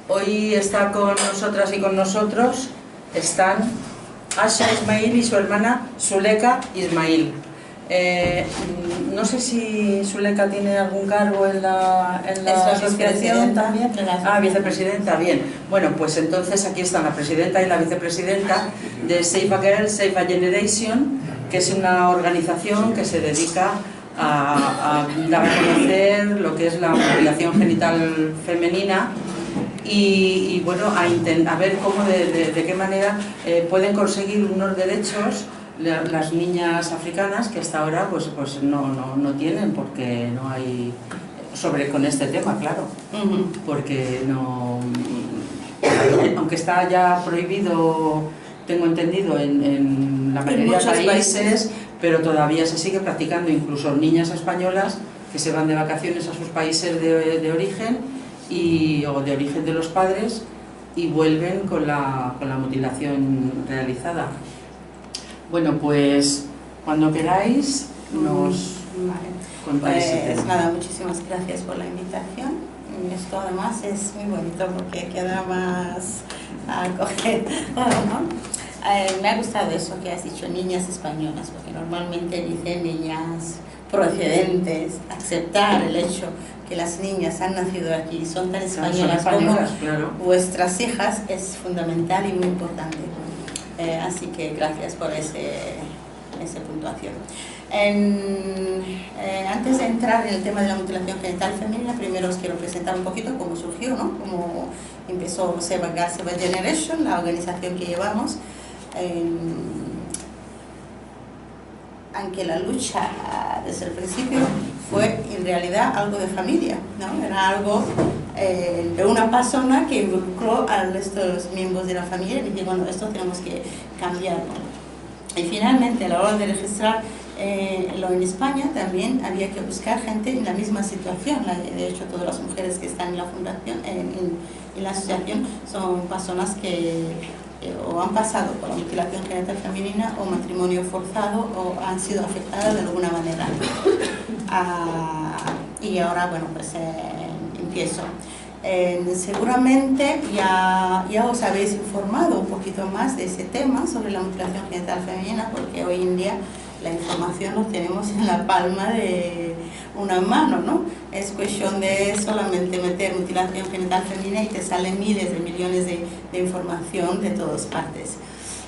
Hoy está con nosotras y con nosotros, están Asha Ismail y su hermana Zuleka Ismail. No sé si Zuleka tiene algún cargo en la asociación también. Vicepresidenta, bien. Bueno, pues entonces aquí están la presidenta y la vicepresidenta de Save a Girl, Save a Generation, que es una organización que se dedica a dar a conocer lo que es la mutilación genital femenina y bueno, a ver cómo, de qué manera pueden conseguir unos derechos las niñas africanas que hasta ahora pues no tienen, porque no hay con este tema, claro, porque no, aunque está ya prohibido, tengo entendido, en la mayoría de países, pero todavía se sigue practicando. Incluso niñas españolas que se van de vacaciones a sus países de origen o de origen de los padres y vuelven con la mutilación realizada. Bueno, pues cuando queráis nos contáis. Pues nada, muchísimas gracias por la invitación. Esto además es muy bonito porque queda más acogedor, ¿no? Me ha gustado eso que has dicho, niñas españolas, porque normalmente dicen niñas procedentes. Aceptar el hecho que las niñas han nacido aquí, son tan españolas como claro, vuestras hijas, es fundamental y muy importante. Así que gracias por esa puntuación. Antes de entrar en el tema de la mutilación genital femenina, primero os quiero presentar un poquito cómo surgió, ¿no? Cómo empezó Save a Girl, Save a Generation, la organización que llevamos. Aunque la lucha desde el principio fue en realidad algo de familia, ¿no? Era algo de una persona que involucró al resto de los miembros de la familia y dijo, bueno, esto tenemos que cambiarlo. Y finalmente, a la hora de registrarlo en España, también había que buscar gente en la misma situación. De hecho, todas las mujeres que están en la fundación, en la asociación, son personas que o han pasado por la mutilación genital femenina o matrimonio forzado o han sido afectadas de alguna manera. Y ahora, bueno, pues empiezo. Seguramente ya os habéis informado un poquito más de ese tema sobre la mutilación genital femenina, porque hoy en día la información la tenemos en la palma de una mano, ¿no? Es cuestión de solamente meter mutilación genital femenina y te salen miles de millones de información de todas partes.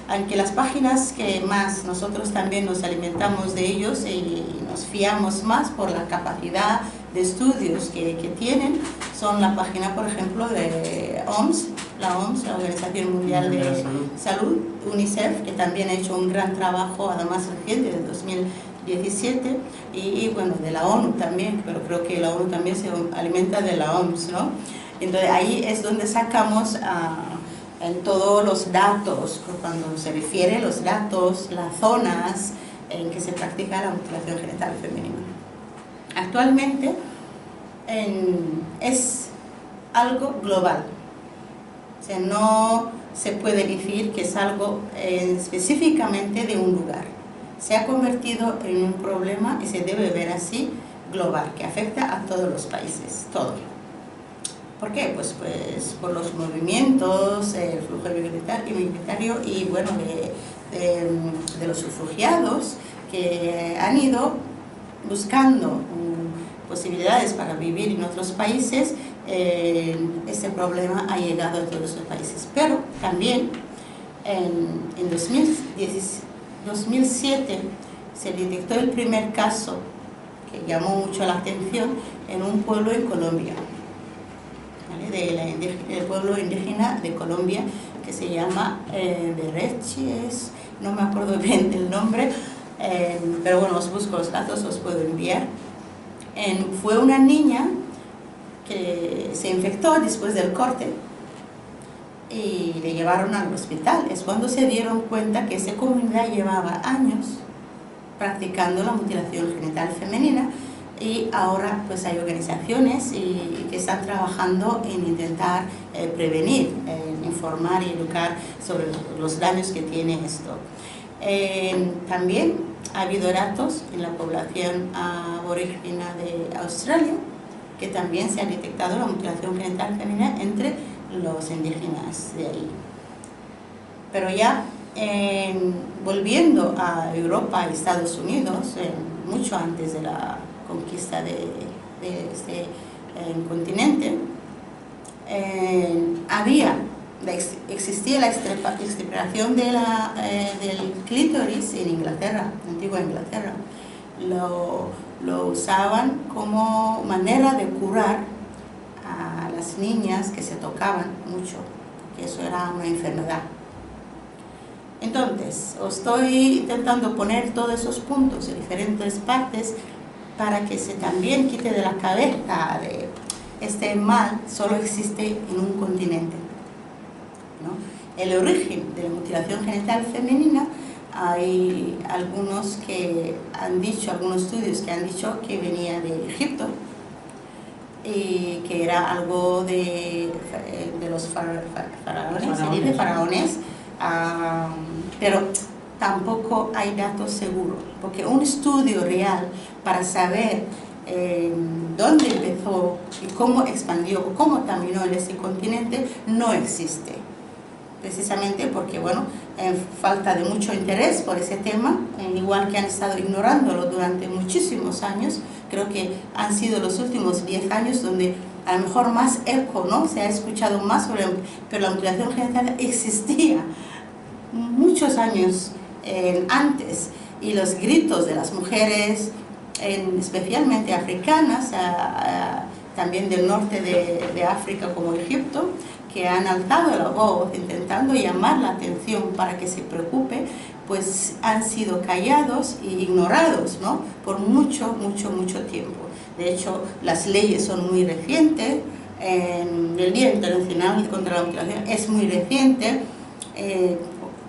Aunque las páginas que más nosotros también nos alimentamos de ellos y nos fiamos más por la capacidad de estudios que tienen, son la página, por ejemplo, de OMS, la Organización Mundial de Salud, UNICEF, que también ha hecho un gran trabajo, además reciente, de 2017, y bueno, de la ONU también, pero creo que la ONU también se alimenta de la OMS, ¿no? Entonces ahí es donde sacamos en todos los datos, cuando se refiere los datos, las zonas en que se practica la mutilación genital femenina. Actualmente es algo global, o sea, no se puede decir que es algo específicamente de un lugar. Se ha convertido en un problema y se debe ver así, global, que afecta a todos los países, todo. ¿Por qué? Pues por los movimientos, el flujo migratorio y bueno, de los refugiados que han ido buscando posibilidades para vivir en otros países. Ese problema ha llegado a todos los países. Pero también en 2007 se detectó el primer caso que llamó mucho la atención en un pueblo en Colombia. Del pueblo indígena de Colombia que se llama Berreches, no me acuerdo bien del nombre, pero bueno, os busco los datos, os puedo enviar. Fue una niña que se infectó después del corte y le llevaron al hospital. Es cuando se dieron cuenta que esa comunidad llevaba años practicando la mutilación genital femenina. Y ahora pues hay organizaciones que están trabajando en intentar prevenir, informar y educar sobre los daños que tiene esto. También ha habido datos en la población aborígena de Australia que también se ha detectado la mutilación genital femenina entre los indígenas de ahí. Pero ya volviendo a Europa y Estados Unidos, mucho antes de la conquista de este continente, existía la extirpación del clítoris en Inglaterra, antigua Inglaterra. Lo usaban como manera de curar a las niñas que se tocaban mucho, porque eso era una enfermedad. Entonces, os estoy intentando poner todos esos puntos en diferentes partes para que se también quite de la cabeza de este mal solo existe en un continente, ¿no? El origen de la mutilación genital femenina, hay algunos estudios que han dicho que venía de Egipto y que era algo de los faraones, pero tampoco hay datos seguros, porque un estudio real para saber dónde empezó y cómo expandió, cómo terminó en ese continente, no existe. Precisamente porque, bueno, falta de mucho interés por ese tema, igual que han estado ignorándolo durante muchísimos años. Creo que han sido los últimos 10 años donde a lo mejor más eco, ¿no? Se ha escuchado más sobre, pero la mutilación genital existía muchos años antes, y los gritos de las mujeres, especialmente africanas, también del norte de África como Egipto, que han alzado la voz intentando llamar la atención para que se preocupe, pues han sido callados e ignorados, ¿no? Por mucho tiempo. De hecho, las leyes son muy recientes, el Día Internacional contra la Mutilación es muy reciente,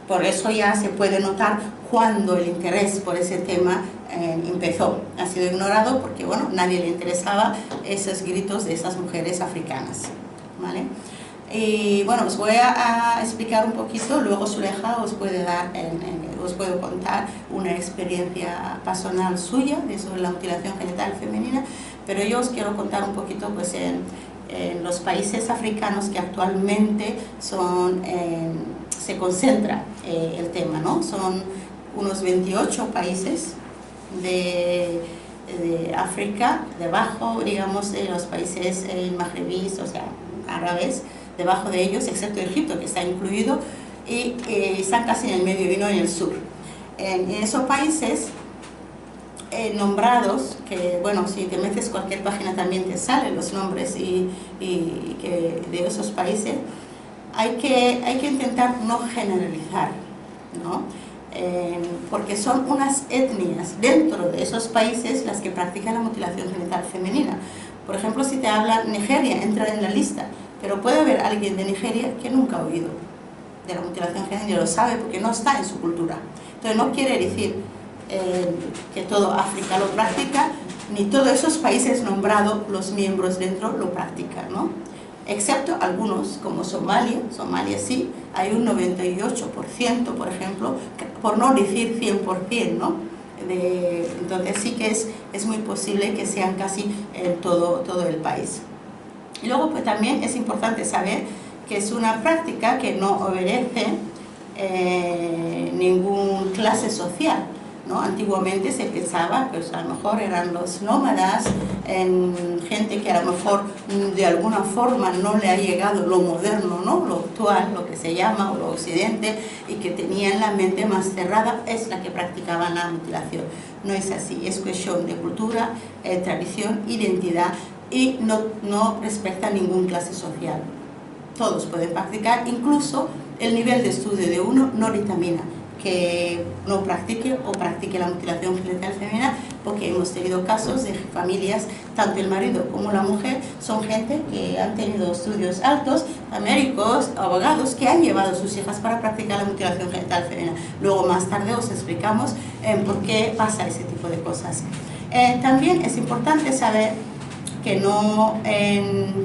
por eso ya se puede notar cuando el interés por ese tema empezó. Ha sido ignorado porque, bueno, nadie le interesaba esos gritos de esas mujeres africanas, ¿vale? Y bueno, os voy a explicar un poquito, luego Zuleja os puede contar una experiencia personal suya sobre la mutilación genital femenina, pero yo os quiero contar un poquito pues en los países africanos que actualmente se concentra el tema, ¿no? Son unos 28 países de África, debajo, digamos, de los países magrebíes, o sea, árabes, debajo de ellos, excepto Egipto, que está incluido, y están casi en el medio y no en el sur. En esos países nombrados, que bueno, si te metes cualquier página también te salen los nombres de esos países, hay que intentar no generalizar, ¿no? Porque son unas etnias dentro de esos países las que practican la mutilación genital femenina. Por ejemplo, si te habla Nigeria, entra en la lista, pero puede haber alguien de Nigeria que nunca ha oído de la mutilación genital, y lo sabe porque no está en su cultura. Entonces no quiere decir que todo África lo practica, ni todos esos países nombrados, los miembros dentro lo practican, ¿no? Excepto algunos, como Somalia sí, hay un 98%, por ejemplo, por no decir 100%, ¿no? Entonces sí que es muy posible que sean casi en todo el país. Y luego pues también es importante saber que es una práctica que no obedece ninguna clase social, ¿no? Antiguamente se pensaba que pues, a lo mejor eran los nómadas, gente que a lo mejor de alguna forma no le ha llegado lo moderno, ¿no? Lo actual, lo que se llama, o lo occidente, y que tenían la mente más cerrada, es la que practicaban la mutilación. No es así, es cuestión de cultura, tradición, identidad, y no respecta ninguna clase social. Todos pueden practicar, incluso el nivel de estudio de uno no determina que no practique o practique la mutilación genital femenina, porque hemos tenido casos de familias, tanto el marido como la mujer son gente que han tenido estudios altos, médicos, abogados, que han llevado a sus hijas para practicar la mutilación genital femenina. Luego más tarde os explicamos por qué pasa ese tipo de cosas. También es importante saber que no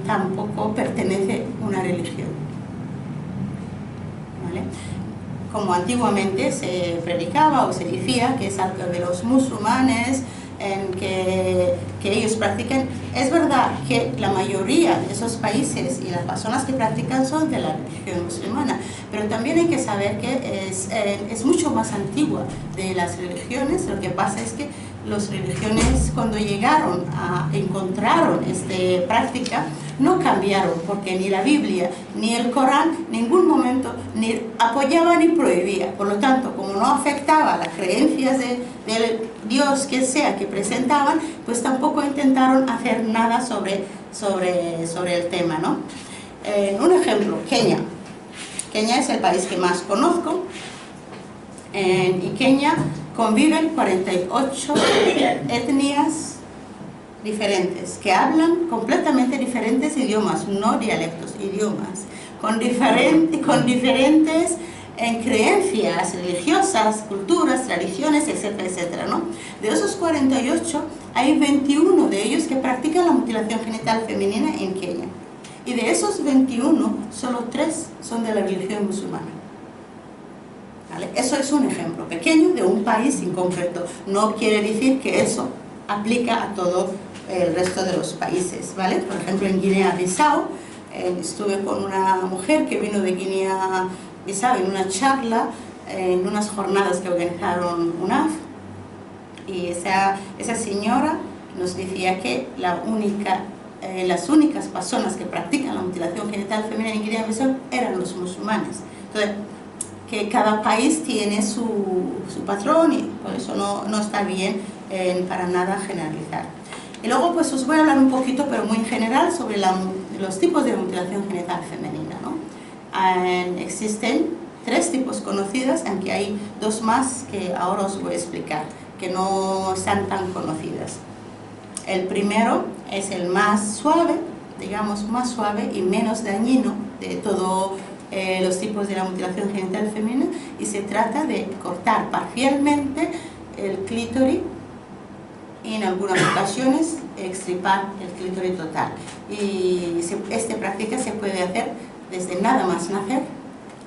tampoco pertenece a una religión, ¿vale? Como antiguamente se predicaba o se decía que es algo de los musulmanes, en que ellos practican. Es verdad que la mayoría de esos países y las personas que practican son de la religión musulmana, pero también hay que saber que es mucho más antigua de las religiones. Lo que pasa es que las religiones, cuando llegaron encontraron esta práctica, no cambiaron, porque ni la Biblia ni el Corán en ningún momento ni apoyaba ni prohibía. Por lo tanto, como no afectaba las creencias del Dios que sea que presentaban, pues tampoco intentaron hacer nada sobre el tema, ¿no? Un ejemplo, Kenia. Kenia es el país que más conozco, y Kenia conviven 48 etnias diferentes, que hablan completamente diferentes idiomas, no dialectos, idiomas, con diferentes creencias religiosas, culturas, tradiciones, etcétera, etcétera, ¿no? De esos 48, hay 21 de ellos que practican la mutilación genital femenina en Kenia. Y de esos 21, solo 3 son de la religión musulmana. ¿Vale? Eso es un ejemplo pequeño de un país en concreto. No quiere decir que eso aplica a todo el resto de los países, ¿vale? Por ejemplo, en Guinea-Bissau, estuve con una mujer que vino de Guinea-Bissau en una charla, en unas jornadas que organizaron UNAF, y esa señora nos decía que las únicas personas que practican la mutilación genital femenina en Guinea-Bissau eran los musulmanes. Entonces, que cada país tiene su patrón, y por eso no está bien para nada generalizar. Y luego pues os voy a hablar un poquito, pero muy en general, sobre los tipos de mutilación genital femenina, ¿no? Existen 3 tipos conocidas, aunque hay 2 más que ahora os voy a explicar, que no están tan conocidas. El primero es el más suave, digamos más suave y menos dañino de todos los tipos de la mutilación genital femenina, y se trata de cortar parcialmente el clítoris y en algunas ocasiones extirpar el clítoris total. Y esta práctica se puede hacer desde nada más nacer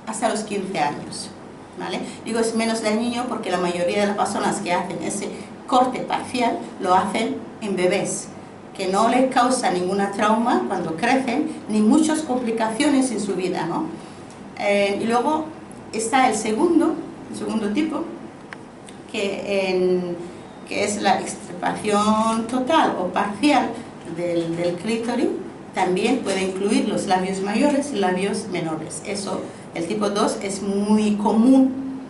hasta los 15 años. ¿Vale? Digo es menos dañino porque la mayoría de las personas que hacen ese corte parcial lo hacen en bebés, que no les causa ninguna trauma cuando crecen, ni muchas complicaciones en su vida, ¿no? Y luego está el segundo tipo, que es la extirpación total o parcial del clítoris. También puede incluir los labios mayores y labios menores. Eso, el tipo 2 es muy común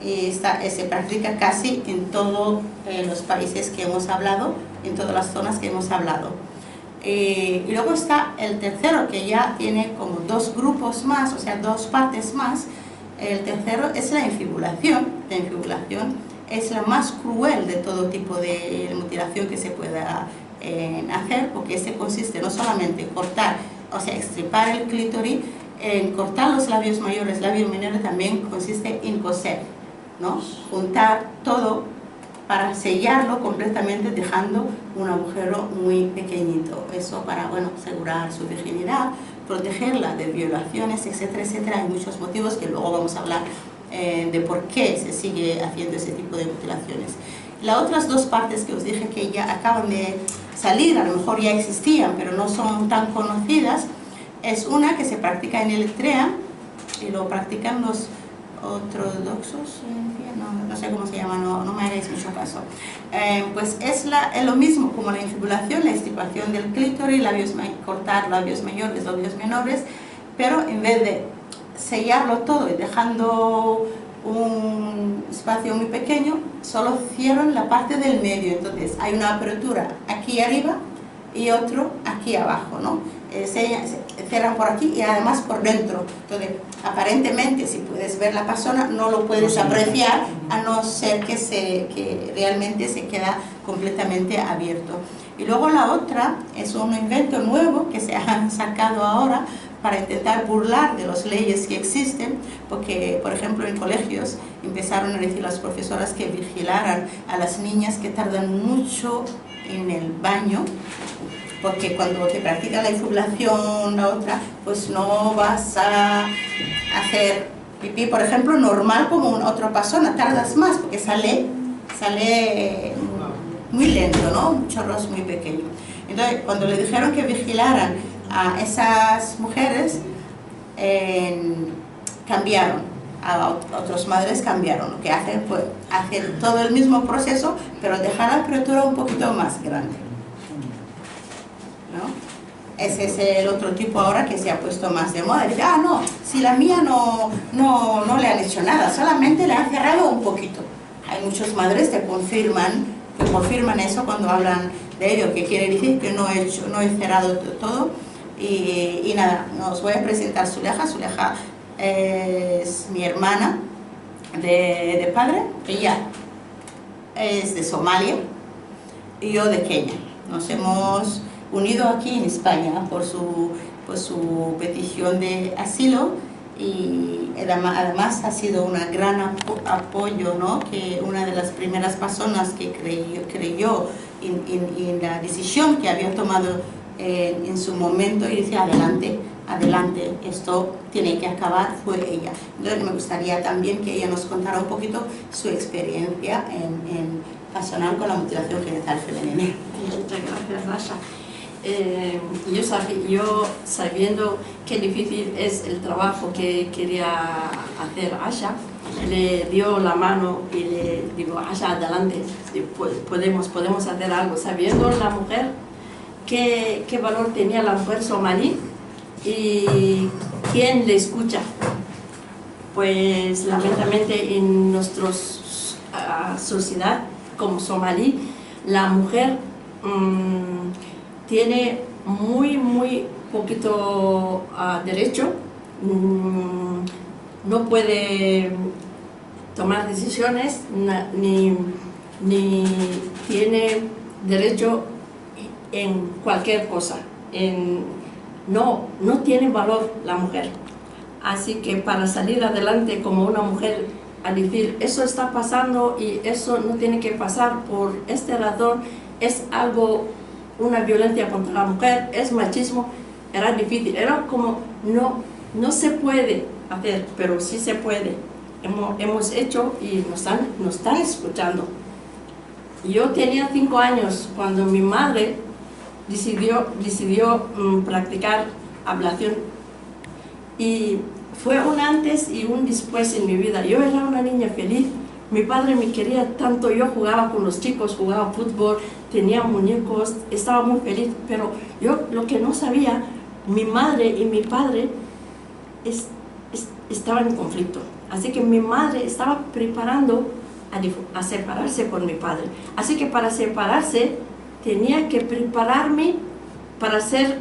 y se practica casi en todos los países que hemos hablado, en todas las zonas que hemos hablado. Y luego está el tercero, que ya tiene como 2 grupos más, o sea, 2 partes más. El tercero es la infibulación. La infibulación es la más cruel de todo tipo de mutilación que se pueda hacer, porque este consiste no solamente en cortar, o sea, extirpar el clítoris, en cortar los labios mayores, labios menores, también consiste en coser, ¿no? Juntar todo para sellarlo completamente, dejando un agujero muy pequeñito. Eso para, bueno, asegurar su virginidad, protegerla de violaciones, etcétera, etcétera. Hay muchos motivos que luego vamos a hablar de por qué se sigue haciendo ese tipo de mutilaciones. Las otras 2 partes que os dije que ya acaban de salir, a lo mejor ya existían, pero no son tan conocidas, es una que se practica en Eritrea, y lo practican los ortodoxos, no sé cómo se llama, no me hagáis mucho caso. Pues es lo mismo como la infibulación, la extirpación del clítoris, cortar labios mayores, labios menores, pero en vez de sellarlo todo y dejando un espacio muy pequeño, solo cierran la parte del medio. Entonces hay una apertura aquí arriba y otro aquí abajo, ¿no? Se cierran por aquí y además por dentro. Entonces, aparentemente, si puedes ver la persona, no lo puedes apreciar, a no ser que realmente se queda completamente abierto. Y luego la otra es un invento nuevo que se ha sacado ahora para intentar burlar de las leyes que existen, porque, por ejemplo, en colegios empezaron a decir las profesoras que vigilaran a las niñas que tardan mucho en el baño, porque cuando te practica la infibulación, la otra, pues no vas a hacer pipí, por ejemplo, normal como otra persona, tardas más, porque sale muy lento, ¿no? Chorros muy pequeños. Entonces, cuando le dijeron que vigilaran a esas mujeres, cambiaron, a otras madres cambiaron. Lo que hacen fue hacer todo el mismo proceso, pero dejar la criatura un poquito más grande, ¿no? Ese es el otro tipo ahora que se ha puesto más de moda. Dice, ah, no, si la mía no le han hecho nada, solamente le han cerrado un poquito. Hay muchas madres que confirman eso cuando hablan de ello, que quiere decir que no he cerrado todo. Y nada, os voy a presentar Zuleja. Zuleja es mi hermana de padre. Ella es de Somalia y yo de Kenia. Nos hemos unido aquí en España por su petición de asilo, y además ha sido un gran apoyo, ¿no? Que una de las primeras personas que creyó en la decisión que había tomado en su momento y decía adelante, esto tiene que acabar, fue ella. Entonces me gustaría también que ella nos contara un poquito su experiencia en personal con la mutilación genital femenina. Muchas gracias, Rasha. Yo sabiendo qué difícil es el trabajo que quería hacer Asha, le dio la mano y le digo, Asha, adelante, podemos hacer algo, sabiendo la mujer qué valor tenía la mujer somalí y quién le escucha. Pues lamentablemente en nuestra sociedad como somalí, la mujer tiene muy poquito derecho, no puede tomar decisiones, ni tiene derecho en cualquier cosa, no tiene valor la mujer. Así que para salir adelante como una mujer, a decir, eso está pasando y eso no tiene que pasar por esta razón, es algo, una violencia contra la mujer, es machismo, era difícil, era como, no se puede hacer, pero sí se puede. Hemos hecho y nos están escuchando. Yo tenía 5 años cuando mi madre decidió practicar ablación, y fue un antes y un después en mi vida. Yo era una niña feliz, mi padre me quería tanto, yo jugaba con los chicos, jugaba fútbol, tenía muñecos, estaba muy feliz, pero yo lo que no sabía, mi madre y mi padre estaban en conflicto. Así que mi madre estaba preparando a separarse con mi padre. Así que para separarse tenía que prepararme para hacer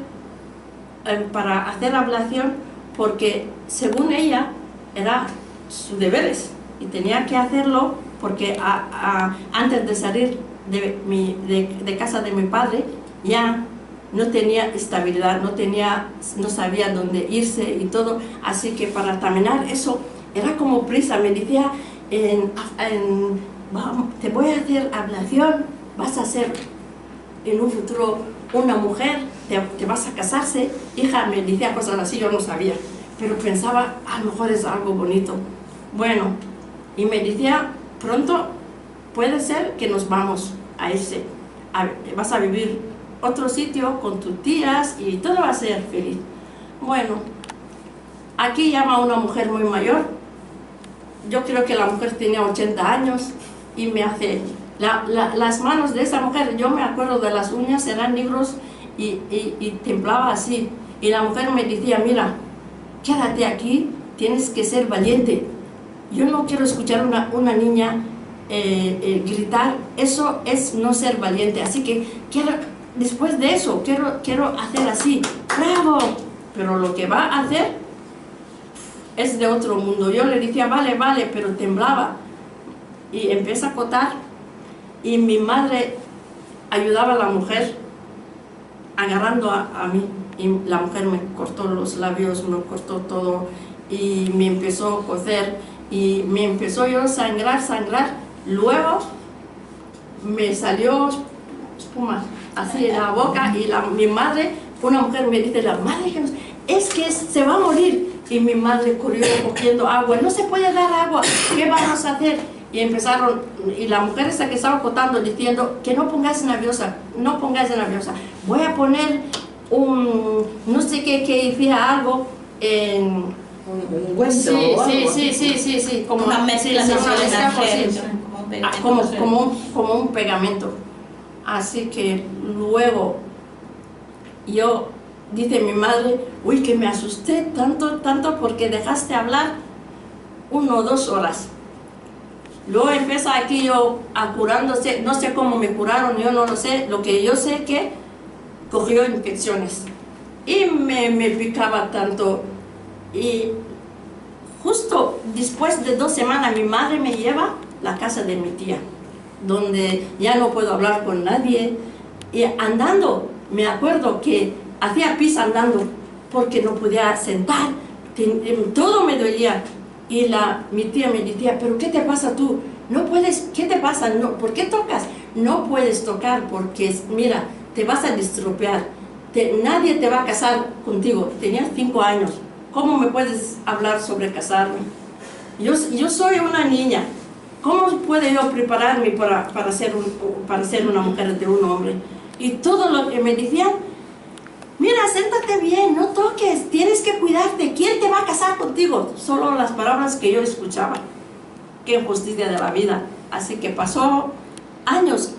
ablación, porque según ella era sus deberes y tenía que hacerlo, porque antes de salir de casa de mi padre ya no tenía estabilidad, no sabía dónde irse y todo. Así que para terminar eso era como prisa. Me decía, te voy a hacer ablación, vas a ser en un futuro una mujer, te vas a casarse. Hija, me decía cosas así, yo no sabía, pero pensaba, a lo mejor es algo bonito. Bueno, y me decía, pronto puede ser que nos vamos vas a vivir otro sitio con tus tías y todo va a ser feliz. Bueno, aquí llama a una mujer muy mayor, yo creo que la mujer tenía 80 años, y me hace las manos de esa mujer, yo me acuerdo de las uñas, eran negros y temblaba así, y la mujer me decía, mira, quédate aquí, tienes que ser valiente. Yo no quiero escuchar una niña gritar, eso es no ser valiente. Así que después de eso quiero hacer así, bravo, pero lo que va a hacer es de otro mundo. Yo le decía, vale, pero temblaba, y empieza a cotar, y mi madre ayudaba a la mujer agarrando a mí, y la mujer me cortó los labios, me cortó todo, y me empezó a coser, y me empezó yo a sangrar. Luego me salió espuma así en la boca, y mi madre, una mujer me dice, la madre es que se va a morir, y mi madre corrió cogiendo agua, no se puede dar agua, ¿qué vamos a hacer? y empezaron, y la mujer esa que estaba contando diciendo que no pongáis nerviosa, no pongáis nerviosa, voy a poner un, no sé qué, que decía algo en... Un hueso Sí, o algo sí, así. sí, sí, sí, como Una mezcla sí, de una mezcla, energía, sí. Como un pegamento. Así que luego yo, dice mi madre, uy, que me asusté tanto porque dejaste hablar 1 o 2 horas. Luego empieza aquí yo a curándose, no sé cómo me curaron, yo no lo sé, lo que yo sé que cogió infecciones y me picaba tanto. Y justo después de 2 semanas mi madre me lleva a la casa de mi tía, donde ya no puedo hablar con nadie, y andando, me acuerdo que hacía pis andando, porque no podía sentar, todo me dolía, y mi tía me decía, pero ¿qué te pasa tú? No puedes, ¿qué te pasa? No, ¿por qué tocas? No puedes tocar, porque mira, te vas a estropear, nadie te va a casar contigo. Tenía 5 años, ¿cómo me puedes hablar sobre casarme? Yo soy una niña, ¿cómo puedo yo prepararme para ser una mujer de un hombre? Y todo lo que me decían, mira, siéntate bien, no toques, tienes que cuidarte, ¿quién te va a casar contigo? Solo las palabras que yo escuchaba. Qué injusticia de la vida. Así que pasó años.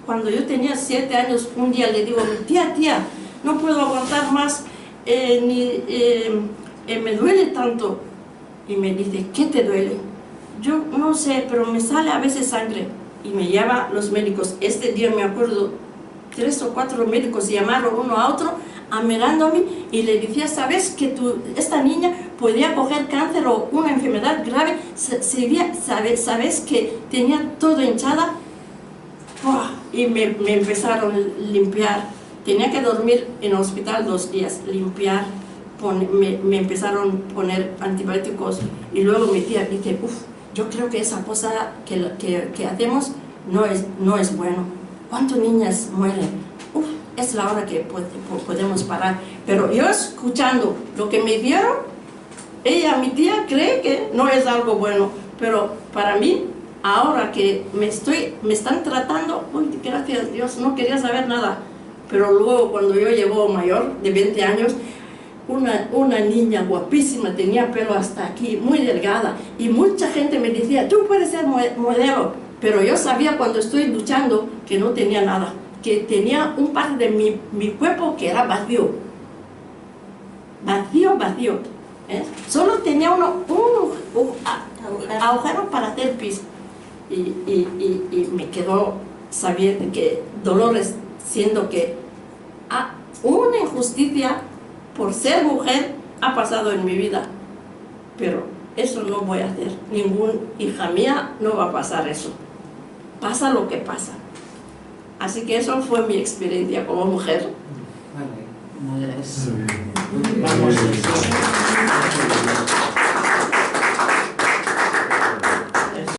Cuando yo tenía 7 años, un día le digo, tía, no puedo aguantar más, me duele tanto. Y me dice, ¿qué te duele? Yo no sé, pero me sale a veces sangre. Y me lleva los médicos. Este día me acuerdo, 3 o 4 médicos llamaron uno a otro, mirándome, y le decía, ¿sabes que esta niña podía coger cáncer o una enfermedad grave? ¿Sabes que tenía todo hinchada? Y me empezaron a limpiar. Tenía que dormir en el hospital 2 días, limpiar. Me empezaron a poner antibióticos, y luego mi tía dice, yo creo que esa cosa que hacemos no es bueno. ¿Cuántas niñas mueren? Es la hora que podemos parar. Pero yo, escuchando lo que me dieron, mi tía cree que no es algo bueno, pero para mí, ahora que me están tratando, gracias a Dios, no quería saber nada. Pero luego, cuando yo llego mayor, de 20 años, una niña guapísima, tenía pelo hasta aquí, muy delgada, y mucha gente me decía, tú puedes ser modelo, pero yo sabía cuando estoy luchando que no tenía nada, que tenía un parte de mi cuerpo que era vacío, ¿eh? Solo tenía un agujero para hacer pis, y me quedó sabiendo que dolores, siendo que una injusticia por ser mujer ha pasado en mi vida, pero eso no voy a hacer. Ninguna hija mía no va a pasar eso. Pasa lo que pasa. Así que eso fue mi experiencia como mujer. Vale, no es... Vamos.